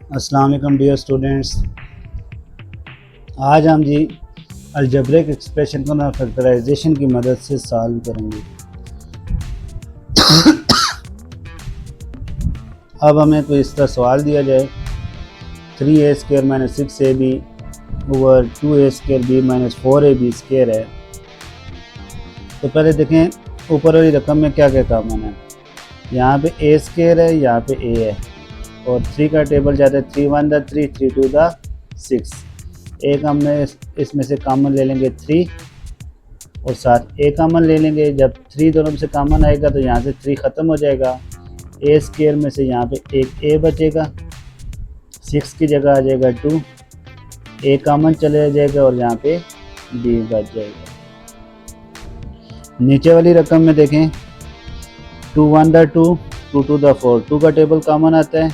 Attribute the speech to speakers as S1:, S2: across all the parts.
S1: अस्सलाम वालेकुम dear students. आज हम जी अलजेब्रिक एक्सप्रेशन को ना फैक्टराइजेशन की मदद से सॉल्व करेंगे। अब हमें कोई इस तरह सवाल दिया जाए 3a² - 6ab over 2a² b - 4ab square है, तो पहले देखें ऊपर वाली रकम में क्या क्या कॉमन है। यहाँ पे a² है, यहाँ पे a है और 3 का टेबल जाता है 3 1 द 3 3 2 द 6। एक हमने इसमें से कॉमन ले लेंगे 3 और साथ ए कॉमन ले लेंगे। जब 3 दोनों में से कॉमन आएगा तो यहाँ से 3 ख़त्म हो जाएगा। a² में से यहाँ पे एक a बचेगा, 6 की जगह आ जाएगा 2, a कॉमन चले जाएगा और यहाँ पे b बच जाएगा। नीचे वाली रकम में देखें 2 1 द 2 2 2 द 4, 2 का टेबल कॉमन आता है,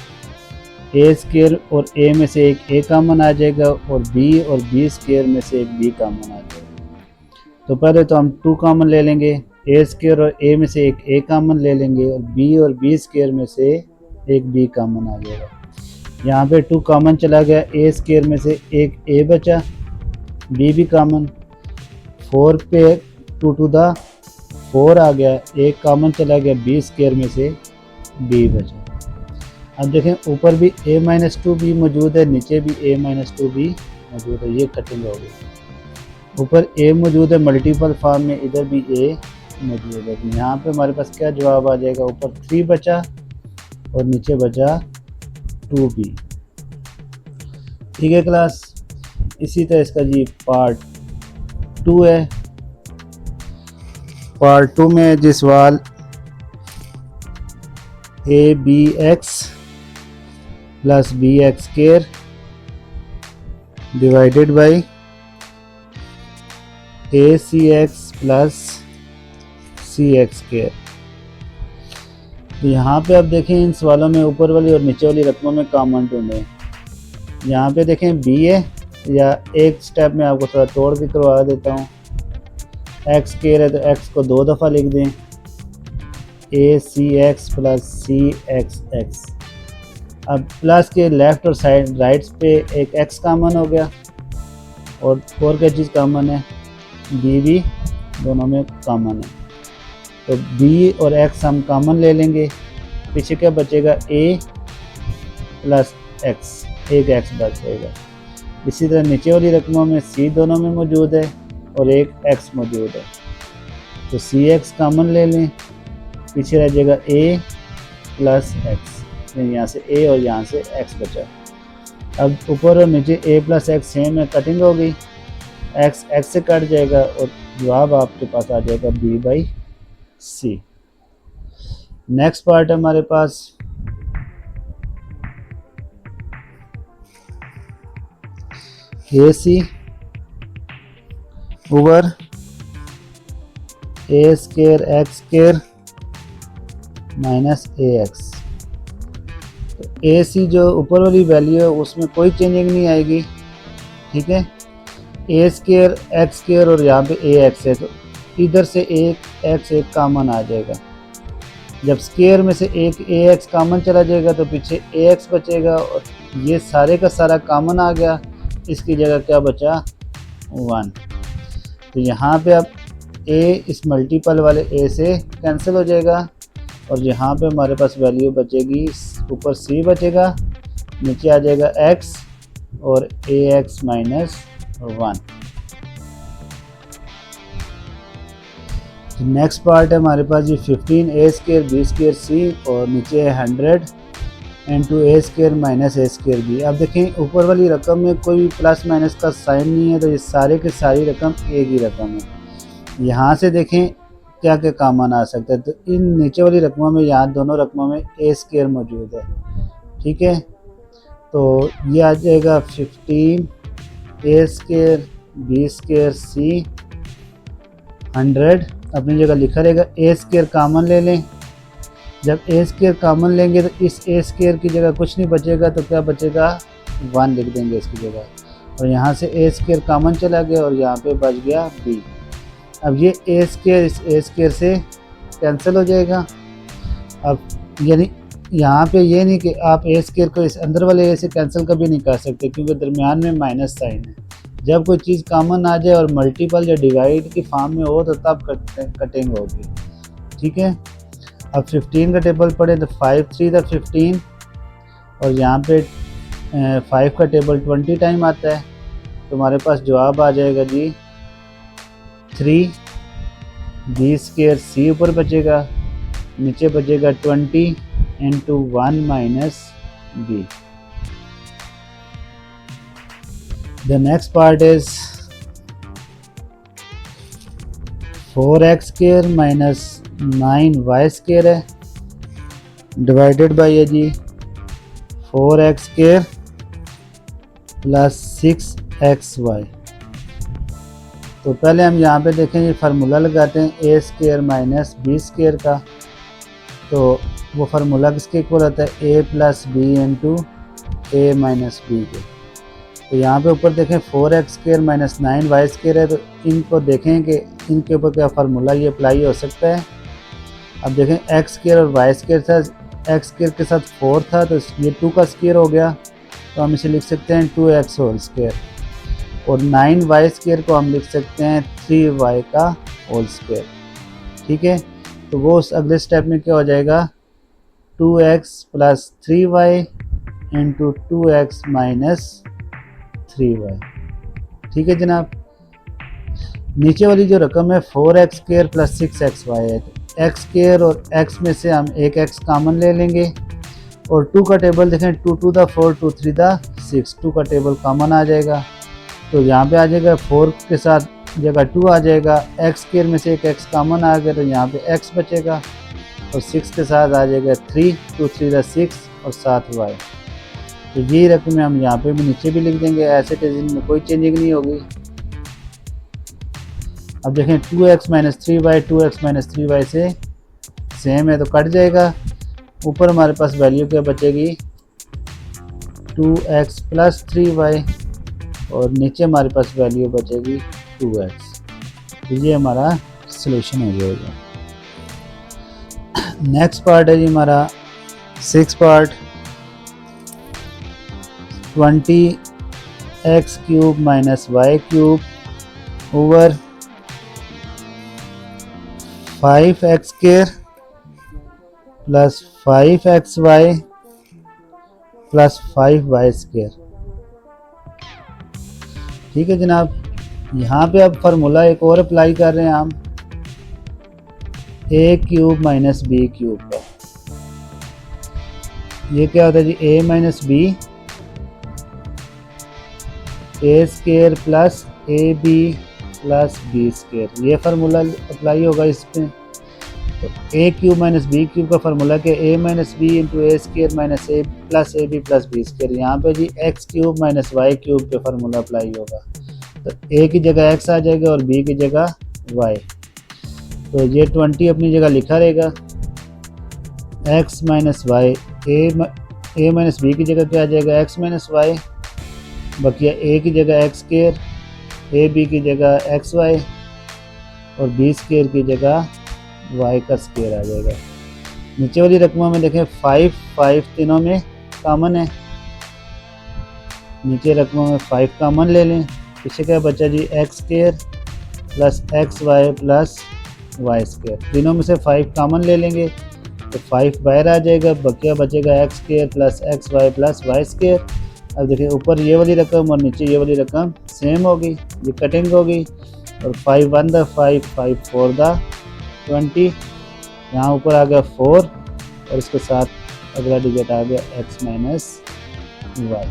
S1: a² और a में से एक a कॉमन आ जाएगा और b और b² में से एक b कॉमन आ जाएगा। तो पहले तो हम 2 कॉमन ले लेंगे, a² और a में से एक a कॉमन ले लेंगे और b b² में से एक b कॉमन आ जाएगा। यहाँ पे 2 कॉमन चला गया, a² में से एक a बचा, b भी कॉमन, 4 पे 2 2 द 4 आ गया, एक कॉमन चला गया, b² में से b बचा। अब देखें ऊपर भी a - 2b मौजूद है, नीचे भी a - 2b मौजूद है, ये कटिंग हो गई। ऊपर a मौजूद है मल्टीपल फॉर्म में, इधर भी a मौजूद है। यहाँ पे हमारे पास क्या जवाब आ जाएगा, ऊपर 3 बचा और नीचे बचा 2b। ठीक है क्लास। इसी तरह इसका जी पार्ट 2 है। पार्ट 2 में जी सवाल abx plus bx² divided by acx plus cx²। यहाँ पे अब देखें इन सवालों में ऊपर वाली और नीचे वाली रकमों में कॉमन ढूंढें। यहाँ पे देखें b है, या एक स्टेप में आपको थोड़ा तोड़ के करवा देता हूँ। x² है तो x को 2 दफ़ा लिख दें, acx प्लस cxx। अब प्लस के लेफ़्ट और साइड राइट्स पे एक x कॉमन हो गया और क्या चीज़ कॉमन है, b भी दोनों में कॉमन है। तो b और x हम कॉमन ले लेंगे, पीछे क्या बचेगा a प्लस x, एक x बच जाएगा। इसी तरह नीचे वाली रकमों में c दोनों में मौजूद है और एक x मौजूद है, तो cx कॉमन ले लें, पीछे रह जाएगा a प्लस x, यहाँ से a और यहाँ से x बचा। अब ऊपर और नीचे a प्लस x सेम है, कटिंग हो गई, x x से कट जाएगा और जवाब आपके पास आ जाएगा b/c। नेक्स्ट पार्ट है हमारे पास ac over a² x² minus ax। AC जो ऊपर वाली वैल्यू है उसमें कोई चेंजिंग नहीं आएगी, ठीक है। a² x² और यहाँ पे ax है तो इधर से एक x एक कॉमन आ जाएगा। जब स्क्वायर में से एक ax कॉमन चला जाएगा तो पीछे ax बचेगा और ये सारे का सारा कॉमन आ गया, इसकी जगह क्या बचा 1। तो यहाँ पे अब a इस मल्टीपल वाले a से कैंसिल हो जाएगा और यहाँ पे हमारे पास वैल्यू बचेगी, ऊपर c बचेगा, नीचे आ जाएगा x और ax माइनस 1। नेक्स्ट पार्ट है हमारे पास ये 15a² b² c और नीचे है 100 into a² minus a² b। अब देखें ऊपर वाली रकम में कोई प्लस माइनस का साइन नहीं है, तो ये सारे के सारी रकम एक ही रकम है। यहाँ से देखें क्या क्या कॉमन आ सकता है, तो इन नीचे वाली रकमों में यहाँ दोनों रकमों में a² मौजूद है, ठीक है। तो ये आ जाएगा 15 a² b² c 100 अपनी जगह लिखा रहेगा, a² कॉमन ले लें। जब a² कॉमन लेंगे तो इस a² की जगह कुछ नहीं बचेगा, तो क्या बचेगा 1 लिख देंगे इसकी जगह, और यहाँ से a² कॉमन चला गया और यहाँ पे बच गया b। अब ये a² इस a² से कैंसिल हो जाएगा। अब यानी यहाँ पे ये नहीं कि आप ए स्केयर को इस अंदर वाले ए से कैंसिल कभी नहीं कर सकते, क्योंकि दरमियान में माइनस साइन है। जब कोई चीज़ कॉमन आ जाए और मल्टीपल या डिवाइड की फॉर्म में हो तो तब कटिंग होगी। ठीक है, अब 15 का टेबल पढ़े तो 5 3 द 15 और यहाँ पे 5 का टेबल 20 टाइम आता है, तो हमारे पास जवाब आ जाएगा जी 3 बी स्केयर सी ऊपर बचेगा, नीचे बचेगा 20 into 1 minus B. The next part is 4x square minus 9y square है, डिवाइडेड बाई है जी 4x स्केयर प्लस 6xy। तो पहले हम यहाँ पे देखें ये फार्मूला लगाते हैं ए स्केयर माइनस बी स्केयर का। तो वो फार्मूला किसके इक्वल होता है, ए प्लस बी इंटू ए माइनस बी के। तो यहाँ पे ऊपर देखें 4x square minus 9y square है, तो इनको देखें कि इनके ऊपर क्या फार्मूला ये अप्लाई हो सकता है। अब देखें x स्केयर और y स्केयर था, x स्केयर के साथ 4 था तो ये 2 का स्केयर हो गया, तो हम इसे लिख सकते हैं 2x होल स्केयर, और 9y स्केयर को हम लिख सकते हैं 3y का होल स्केयर। ठीक है, तो वो उस अगले स्टेप में क्या हो जाएगा 2x plus 3y into 2x minus 3y। ठीक है जनाब, नीचे वाली जो रकम है 4x स्केयर प्लस 6xy है, तो x स्केयर और x में से हम एक x कॉमन ले लेंगे, और 2 का टेबल देखें 2 टू द 4 2 3 द 6, 2 का टेबल कॉमन आ जाएगा, तो यहाँ पे आ जाएगा 4 के साथ जगह 2 आ जाएगा, x स्केयर में से एक x कॉमन आ गया तो यहाँ पे x बचेगा, और 6 के साथ आ जाएगा 3 2 3 द 6 और 7y। तो ये रकमें हम यहाँ पे भी नीचे भी लिख देंगे, ऐसे इनमें कोई चेंजिंग नहीं होगी। अब देखें 2x minus 3y 2x minus 3y से सेम है तो कट जाएगा, ऊपर हमारे पास वैल्यू क्या बचेगी 2x प्लस 3y, और नीचे हमारे पास वैल्यू बचेगी 2x। तो ये हमारा सॉल्यूशन हो जाएगा। नेक्स्ट पार्ट है जी हमारा 6 part, 20x cube minus y cube over 5x square plus 5xy plus 5y square. ठीक है जनाब, यहाँ पे अब फार्मूला एक और अप्लाई कर रहे हैं हम A cube minus B cube का। ये क्या होता है जी A minus B A square plus A B plus B square, ये फार्मूला अप्लाई होगा इसमें। तो A cube minus B cube का फार्मूला क्या A minus B into A square minus A plus A B plus B square. यहाँ पे जी X cube minus Y cube पे फार्मूला अप्लाई होगा, तो ए की जगह एक्स आ जाएगा और बी की जगह वाई। तो ये 20 अपनी जगह लिखा रहेगा, एक्स माइनस वाई, ए माइनस बी की जगह क्या आ जाएगा एक्स माइनस वाई, बकिया ए की जगह एक्स स्क्वायर, ए बी की जगह एक्स वाई और बी स्क्वायर की जगह वाई का स्क्वायर आ जाएगा। नीचे वाली रकमों में देखें 5 5 तीनों में कॉमन है, नीचे रकमों में 5 कॉमन ले लें, पीछे क्या बचा जी X square plus X Y plus Y square. तीनों में से 5 कॉमन ले लेंगे तो 5 बाहर आ जाएगा, बकिया बचेगा X square plus X Y plus Y square. अब देखिए ऊपर ये वाली रकम और नीचे ये वाली रकम सेम होगी, ये कटिंग होगी, और 5 1 द 5 5 4 द 20, यहाँ ऊपर आ गया 4 और इसके साथ अगला डिजिट आ गया x minus Y.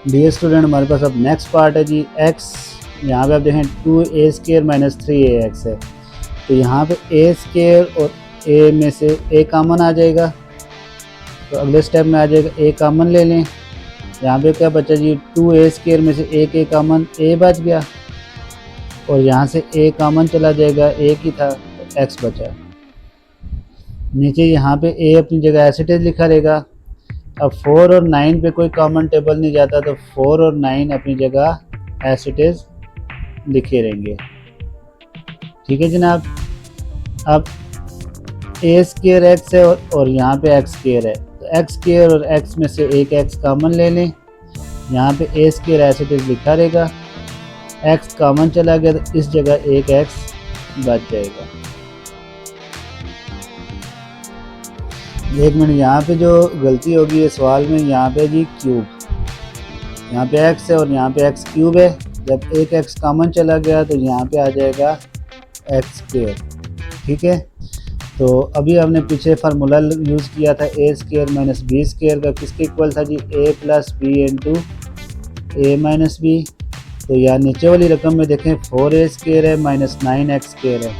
S1: Dear student, हमारे पास अब नेक्स्ट पार्ट है जी x। यहाँ पे आप देखें 2a स्क्वायर माइनस 3ax है, तो यहाँ पे a स्क्वायर और a में से a कॉमन आ जाएगा, तो अगले स्टेप में आ जाएगा a कॉमन ले लें। यहाँ पे क्या बचा जी 2a स्क्वायर में से एक a कॉमन a बच गया, और यहाँ से a कॉमन चला जाएगा, एक ही था तो x बचा। नीचे यहाँ पे a अपनी जगह एज इट इज लिखा रहेगा। अब 4 और 9 पे कोई कॉमन टेबल नहीं जाता, तो 4 और 9 अपनी जगह एज इट इज लिखे रहेंगे। ठीक है जनाब, अब ए स्केयर एक्स है और यहाँ पे एक्स स्केयर है, तो एक्स स्केयर और एक्स में से एक एक्स कॉमन ले लें। यहाँ पे ए स्केयर एज इट इज़ लिखा रहेगा, एक्स कॉमन चला गया तो इस जगह एक एक्स बच जाएगा। एक मिनट, यहाँ पे जो गलती होगी है सवाल में, यहाँ पे जी क्यूब, यहाँ पे एक्स है और यहाँ पे एक्स क्यूब है। जब एक एक्स कॉमन चला गया तो यहाँ पे आ जाएगा एक्स स्क्वायर। ठीक है, तो अभी हमने पीछे फार्मूला यूज़ किया था ए स्क्वायर माइनस बी स्क्वायर का, किसके इक्वल था जी, ए प्लस बी इंटू ए माइनस बी। तो यहाँ नीचे वाली रकम में देखें 4a स्क्वायर है माइनस 9x स्क्वायर है,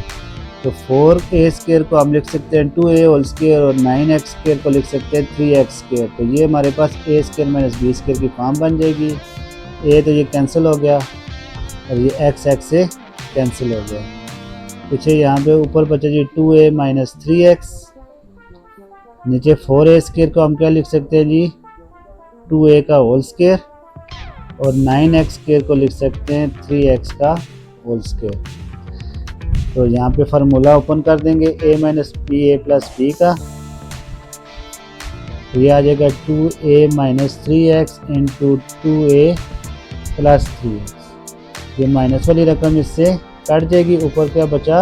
S1: तो 4a स्क्वायर को हम लिख सकते हैं 2a होल स्क्वायर और 9x स्क्वायर को लिख सकते हैं 3x स्क्वायर। तो ये हमारे पास a square minus B square की फॉर्म बन जाएगी। a तो ये कैंसिल हो गया और ये x से कैंसिल हो गया। पीछे यहाँ पे ऊपर बचा जी 2a माइनस 3x, नीचे 4a स्क्वायर को हम क्या लिख सकते हैं जी, 2a का होल स्क्वायर और 9x स्क्वायर को लिख सकते हैं 3x का होल स्क्वायर। तो यहाँ पे फार्मूला ओपन कर देंगे a minus B A plus B का, तो ये आ जाएगा 2a minus 3x into 2a plus 3x। ये माइनस वाली रकम इससे कट जाएगी, ऊपर क्या बचा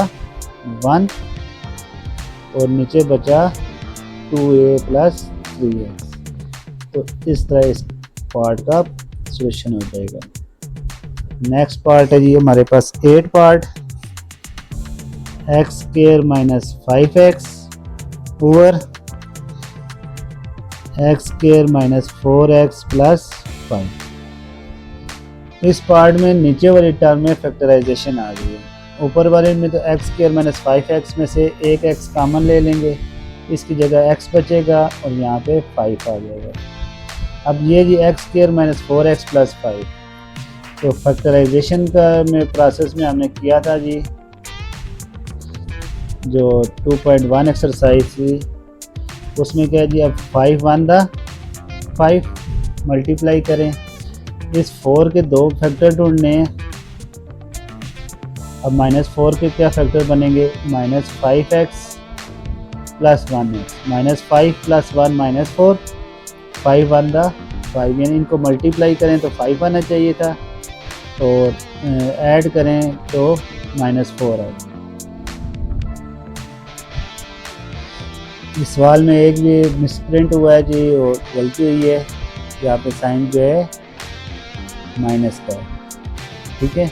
S1: 1 और नीचे बचा 2a प्लस 3x। तो इस तरह इस पार्ट का सोल्यूशन हो जाएगा। नेक्स्ट पार्ट है जी हमारे पास 8 part, x square minus 5x over x square minus 4x plus 5। इस पार्ट में नीचे वाली टर्म में फैक्टराइजेशन आ गई है, ऊपर वाले में तो एक्स स्क्वायर माइनस 5x में से एक x कॉमन ले लेंगे, इसकी जगह x बचेगा और यहाँ पे 5 आ जाएगा। अब ये जी X square minus 4x plus 5, तो फैक्टराइजेशन का में प्रोसेस में हमने किया था जी, जो 2.1 एक्सरसाइज थी उसमें क्या है जी, अब 5 1 दा 5 मल्टीप्लाई करें, इस 4 के दो फैक्टर ढूंढने हैं। अब माइनस 4 के क्या फैक्टर बनेंगे, minus 5x plus 1x, minus 5 plus 1 minus 4, 5 1 दा 5, यानी इनको मल्टीप्लाई करें तो 5 आना चाहिए था और ऐड करें तो माइनस 4 आए। इस सवाल में एक भी मिसप्रिंट हुआ है जी और गलती हुई है, यहाँ पे साइन जो है माइनस का है। ठीक है,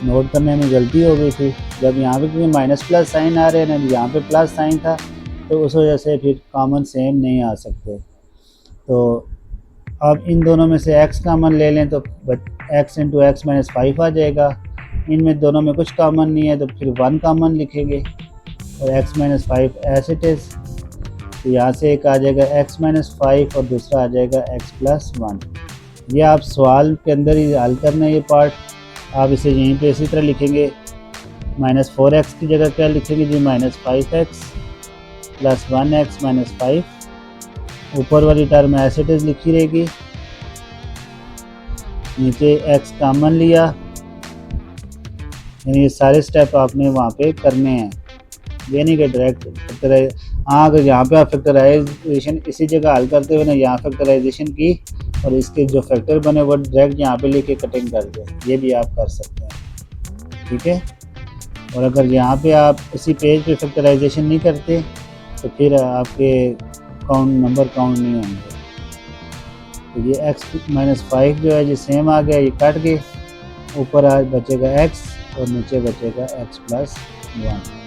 S1: नोट करने में गलती हो गई थी, जब यहाँ पे क्योंकि माइनस प्लस साइन आ रहे हैं ना, यहाँ पे प्लस साइन था तो उस वजह से फिर कॉमन सेम नहीं आ सकते। तो अब इन दोनों में से x कॉमन ले लें तो x इंटू एक्स माइनस 5 आ जाएगा। इनमें दोनों में कुछ कॉमन नहीं है तो फिर 1 कॉमन लिखेंगे और x minus 5 as it is. तो यहाँ से एक आ जाएगा x माइनस 5 और दूसरा आ जाएगा x प्लस 1। ये आप सवाल के अंदर ही हल करना है ये पार्ट, आप इसे यहीं पे इसी तरह लिखेंगे, माइनस 4x की जगह क्या लिखेंगे जी, minus 5x plus 1x minus 5, ऊपर वाली टर्म एज इट इज़ लिखी रहेगी, नीचे x कॉमन लिया, यानी ये सारे स्टेप आपने वहाँ पे करने हैं, ये नहीं कि डायरेक्ट अगर यहाँ पे आप फैक्टराइजेशन इसी जगह हल करते हुए ना यहाँ फैक्टराइजेशन की और इसके जो फैक्टर बने वो डायरेक्ट यहाँ पे लेके कटिंग कर दो, ये भी आप कर सकते हैं। ठीक है, और अगर यहाँ पे आप इसी पेज पे फैक्टराइजेशन नहीं करते तो फिर आपके नंबर काउंट नहीं होंगे। तो ये x माइनस 5 जो है ये सेम आ गया, ये कट गए, ऊपर आज बचेगा x और नीचे बचेगा x plus 1।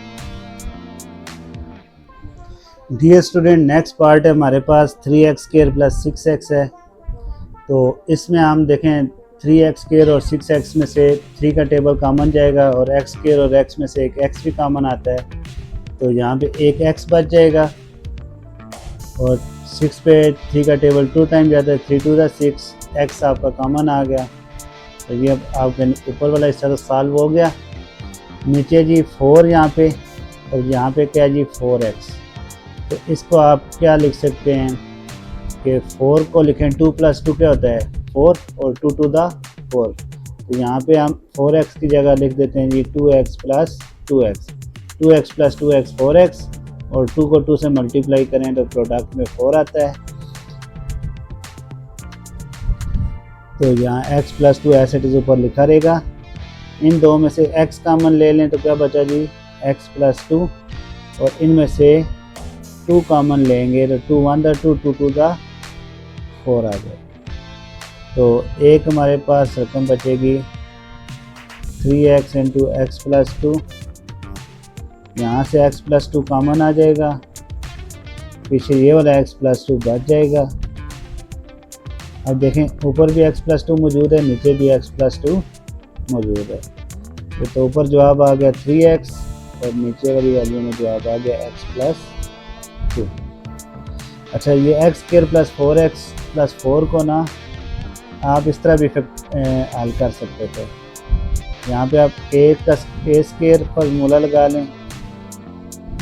S1: Dear student, next part है हमारे पास 3x स्क्वायर प्लस 6x है। तो इसमें हम देखें 3x स्क्वायर और 6x में से 3 का टेबल कॉमन जाएगा और x स्क्वायर और x में से एक x भी कॉमन आता है, तो यहाँ पे एक x बच जाएगा और 6 पे 3 का टेबल 2 टाइम जाता है, 3 2 6, x आपका कॉमन आ गया। तो ये अब आपके ऊपर वाला हिस्सा तो सॉल्व हो गया। नीचे जी 4 यहाँ पे और यहाँ पे क्या जी 4x, तो इसको आप क्या लिख सकते हैं कि 4 को लिखें 2 प्लस 2 क्या होता है 4 और 2 टू द 4, तो यहाँ पे हम 4x की जगह लिख देते हैं जी 2x plus 2x, 2x plus 2x 4x और 2 को 2 से मल्टीप्लाई करें तो प्रोडक्ट में 4 आता है। तो यहाँ x + 2 एज इट इज़ ऊपर लिखा रहेगा। इन दो में से x कॉमन ले लें तो क्या बचा जी, x + 2, और इनमें से 2 कॉमन लेंगे तो 2 1 द 2 2 2 द 4 आ जाए। तो एक हमारे पास रकम बचेगी 3x × x + 2। यहाँ से x + 2 कॉमन आ जाएगा, पीछे ये वाला x + 2 बच जाएगा। अब देखें ऊपर भी x + 2 मौजूद है, नीचे भी x + 2 मौजूद है। तो ऊपर जवाब आ गया 3x और नीचे वाली वैल्यू में जवाब आ गया x + 2। अच्छा, ये x² + 4x + 4 को ना आप इस तरह भी हल कर सकते थे। यहाँ पे आप a² फार्मूला लगा लें,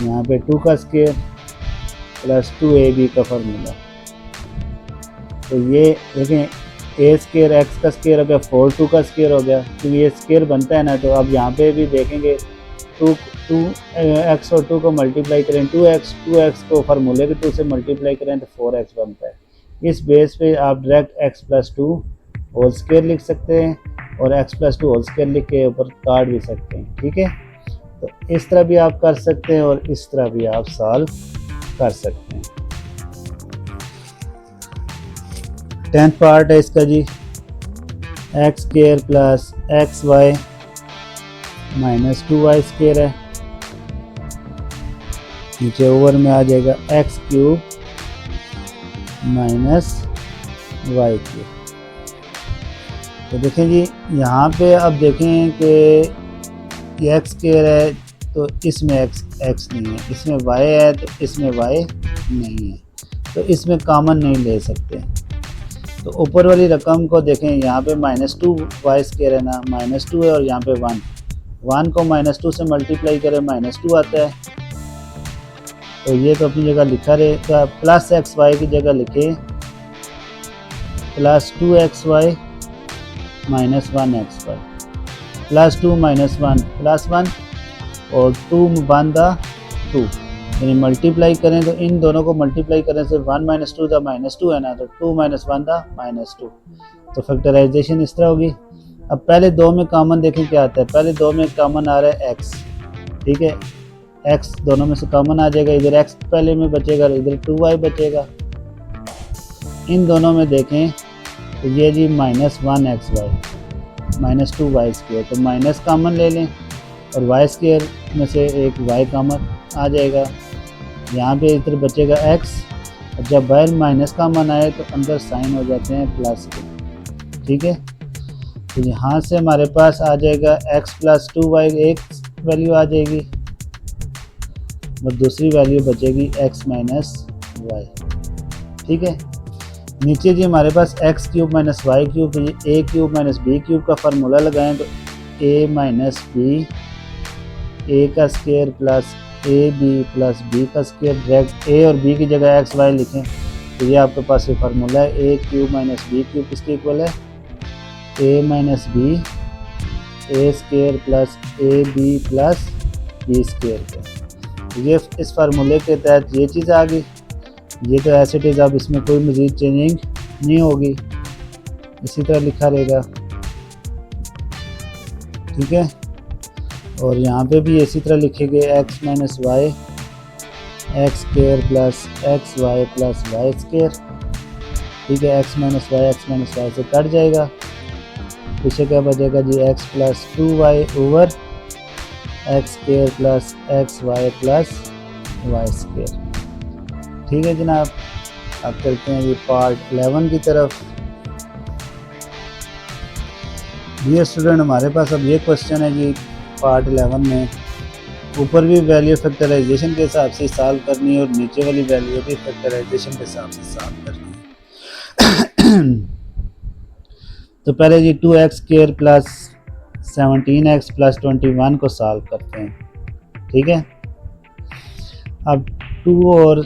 S1: यहाँ पे 2 का स्क्वायर + 2ab का फार्मूला। तो ये देखें a² x का स्क्वायर हो गया, 4 2 का स्क्वायर हो गया, तो ये स्क्वायर बनता है ना। तो अब यहाँ पे भी देखेंगे 2x और 2 को मल्टीप्लाई करें, 2x को फार्मूले के 2 से मल्टीप्लाई करें तो 4x बनता है। इस बेस पे आप डायरेक्ट x + 2 होल स्क्वायर लिख सकते हैं और x + 2 होल स्क्वायर लिख के ऊपर काट भी सकते हैं। ठीक है, तो इस तरह भी आप कर सकते हैं और इस तरह भी आप सॉल्व कर सकते हैं। 10th पार्ट है इसका जी, x² + xy - 2y² है। नीचे ओवर में आ जाएगा x³ - y³। तो देखें जी, यहाँ पे अब देखें कि ये x² है तो इसमें x नहीं है, इसमें y है तो इसमें y नहीं है, तो इसमें कॉमन नहीं ले सकते। तो ऊपर वाली रकम को देखें, यहाँ पे -2y² है ना, -2 है और यहाँ पे 1 को -2 से मल्टीप्लाई करें -2 आता है। तो ये तो अपनी जगह लिखा रहे, तो आप +xy की जगह लिखें +2xy - 1xy, +2 - 1 +1 और 2 1 द 2, यानी मल्टीप्लाई करें तो इन दोनों को मल्टीप्लाई करें से 1 - 2 द -2 है ना, तो 2 - 1 द -2। तो फैक्टराइजेशन इस तरह होगी। अब पहले दो में कॉमन देखें क्या आता है। पहले दो में कॉमन आ रहा है x, ठीक है, x दोनों में से कॉमन आ जाएगा, इधर x पहले में बचेगा और इधर 2y बचेगा। इन दोनों में देखें तो ये जी -1xy - 2y², तो माइनस कॉमन ले लें और y² में से एक y कॉमन आ जाएगा। यहाँ पे इधर बचेगा x, और जब बाहर माइनस कॉमन आए तो अंदर साइन हो जाते हैं प्लस के। ठीक है, तो यहाँ से हमारे पास आ जाएगा x + 2y, एक वैल्यू आ जाएगी और दूसरी वैल्यू बचेगी x - y। ठीक है, नीचे जी हमारे पास x³ - y³, तो ये a³ - b³ का फार्मूला लगाएं तो a - b a का स्क्वायर प्लस ab + b का स्क्वायर, डायरेक्ट a और b की जगह x y लिखें तो ये आपके पास ये फार्मूला है। a³ - b³ किसके इक्वल है, a - b a² plus ab plus b² का। ये इस फार्मूले के तहत ये चीज़ आ गई। ये तो ऐसे इट इज़, अब इसमें कोई मज़ीद चेंजिंग नहीं होगी, इसी तरह लिखा रहेगा। ठीक है, और यहाँ पे भी इसी तरह लिखेंगे x - y x² plus xy plus y²। ठीक है, x - y से कट जाएगा, पीछे क्या बचेगा जी, x + 2y over x² plus xy plus y²। ठीक है जनाब, अब चलते हैं जी पार्ट 11 की तरफ। डियर स्टूडेंट, हमारे पास अब ये क्वेश्चन है जी पार्ट 11 में, ऊपर भी वैल्यू फैक्टराइजेशन के हिसाब से सॉल्व करनी है और नीचे वाली वैल्यू भी फैक्टराइजेशन के हिसाब से सॉल्व करनी है। तो पहले जी 2x² प्लस 17x प्लस 21 को सॉल्व करते हैं। ठीक है, अब 2 और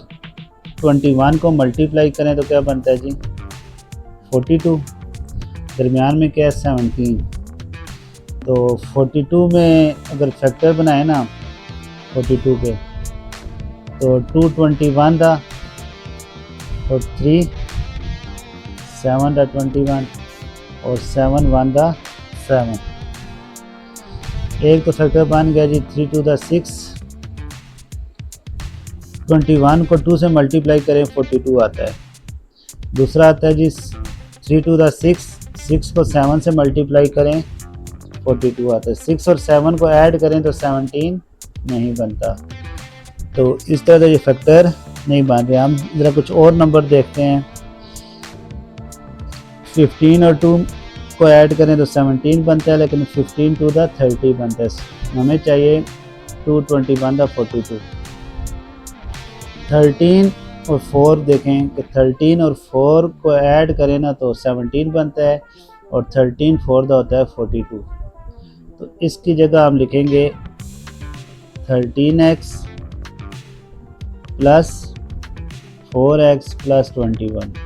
S1: 21 को मल्टीप्लाई करें तो क्या बनता है जी 42, दरमियान में क्या है 17। तो 42 में अगर फैक्टर बनाए ना 42 के, तो 221 था और 3 7 था 21 और 7 1 था 7। एक तो फैक्टर बन गया जी 3 2 द 6। 21 को 2 से मल्टीप्लाई करें 42 आता है। दूसरा आता है जी 3 2 द 6, 6 को 7 से मल्टीप्लाई करें 42 आता है। 6 और 7 को ऐड करें तो 17 नहीं बनता। तो इस तरह से ये फैक्टर नहीं बन रहे। हम ज़रा कुछ और नंबर देखते हैं। 15 और 2 को ऐड करें तो 17 बनता है, लेकिन 15 टू द 30 बनता है। हमें चाहिए 221 द 42। 13 और 4 देखें कि 13 और 4 को ऐड करें ना तो 17 बनता है और 13 4 का होता है 42। तो इसकी जगह हम लिखेंगे 13x प्लस 4x प्लस 21।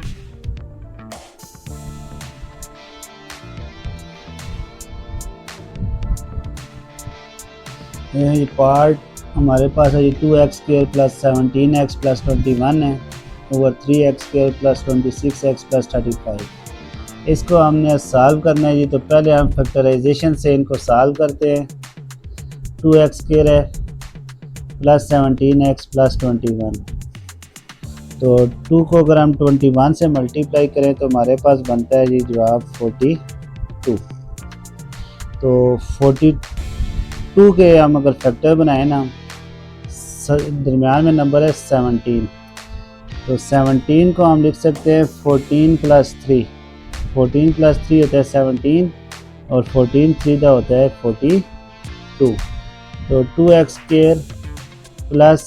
S1: ये पार्ट हमारे पास है 2x² प्लस 17x प्लस 21 है over 3x² plus 26x plus 35। इसको हमने सॉल्व करना है जी। तो पहले हम फैक्टराइजेशन से इनको सॉल्व करते हैं। 2x² है प्लस 17x प्लस 21। तो 2 को अगर हम 21 से मल्टीप्लाई करें तो हमारे पास बनता है जी जवाब 42। तो 42 के हम अगर फैक्टर बनाए ना, दरमियान में नंबर है 17। तो 17 को हम लिख सकते हैं 14 प्लस 3। 14 प्लस 3 होता है 17 और 14 3 का होता है 42। तो 2x² plus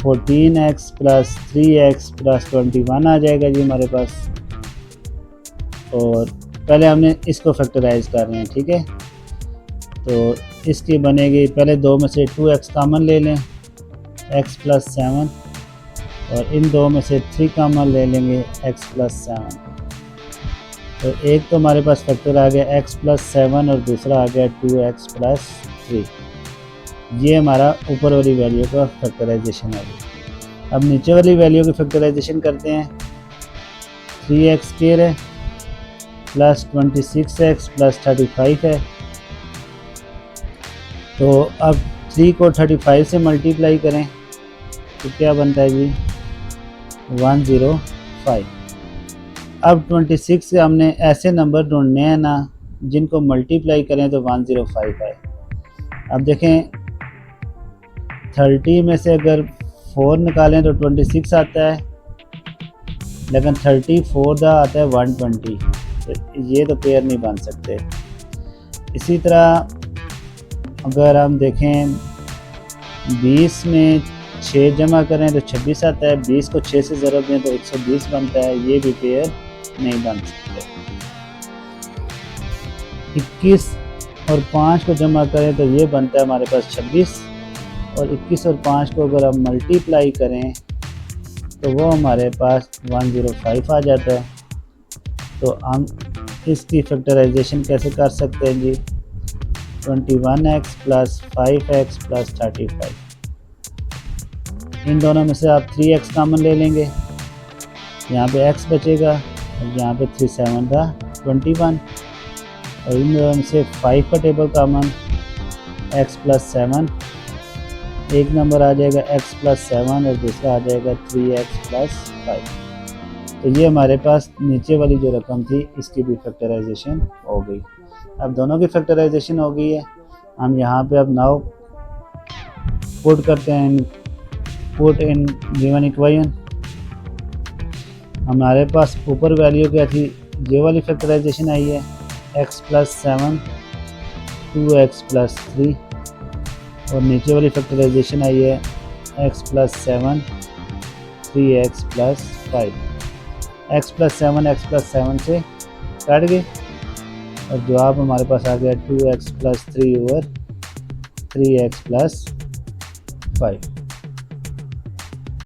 S1: 14x plus 3x plus 21 आ जाएगा जी हमारे पास। और पहले हमने इसको फैक्टराइज कर रहे हैं, ठीक है। तो इसकी बनेगी, पहले दो में से 2x कॉमन ले लें, x प्लस 7, और इन दो में से 3 कॉमन ले लेंगे, x प्लस 7। तो एक तो हमारे पास फैक्टर आ गया x प्लस 7 और दूसरा आ गया 2x प्लस 3। ये हमारा ऊपर वाली वैल्यू का फैक्टराइजेशन है। अब नीचे वाली वैल्यू की फैक्टराइजेशन करते हैं। 3x² है प्लस 26x प्लस 35 है। तो अब 3 को 35 से मल्टीप्लाई करें तो क्या बनता है जी 105। अब 26 से हमने ऐसे नंबर ढूंढने हैं ना जिनको मल्टीप्लाई करें तो 105 आए। अब देखें 30 में से अगर 4 निकालें तो 26 आता है, लेकिन 34 का आता है 120। तो ये तो पेयर नहीं बन सकते। इसी तरह अगर हम देखें 20 में 6 जमा करें तो 26 आता है। 20 को 6 से ज़रब दें तो 120 बनता है। ये भी पेयर नहीं बन सकते। 21 और 5 को जमा करें तो ये बनता है हमारे पास 26, और 21 और 5 को अगर हम मल्टीप्लाई करें तो वो हमारे पास 105 आ जाता है। तो हम इसकी फैक्टराइजेशन कैसे कर सकते हैं जी 21x प्लस 5x प्लस 35। इन दोनों में से आप 3x कॉमन ले लेंगे, यहाँ पे x बचेगा और यहाँ पे 3 7 का 21, और इन दोनों में से 5 का टेबल कॉमन, x प्लस 7, एक नंबर आ जाएगा x प्लस 7 और दूसरा आ जाएगा 3x प्लस 5। तो ये हमारे पास नीचे वाली जो रकम थी इसकी भी फैक्टराइजेशन हो गई। अब दोनों की फैक्टराइजेशन हो गई है। हम यहाँ पे अब नाउ पुट करते हैं, पुट इन गिवन इक्वेशन। हमारे पास ऊपर वैल्यू क्या थी, ये वाली फैक्टराइजेशन आई है, x प्लस 7 2x प्लस 3, और नीचे वाली फैक्टराइजेशन आई है x plus 7 3x plus 5। x plus 7 से कट गए और जवाब हमारे पास आ गया 2x plus 3 over 3x plus 5।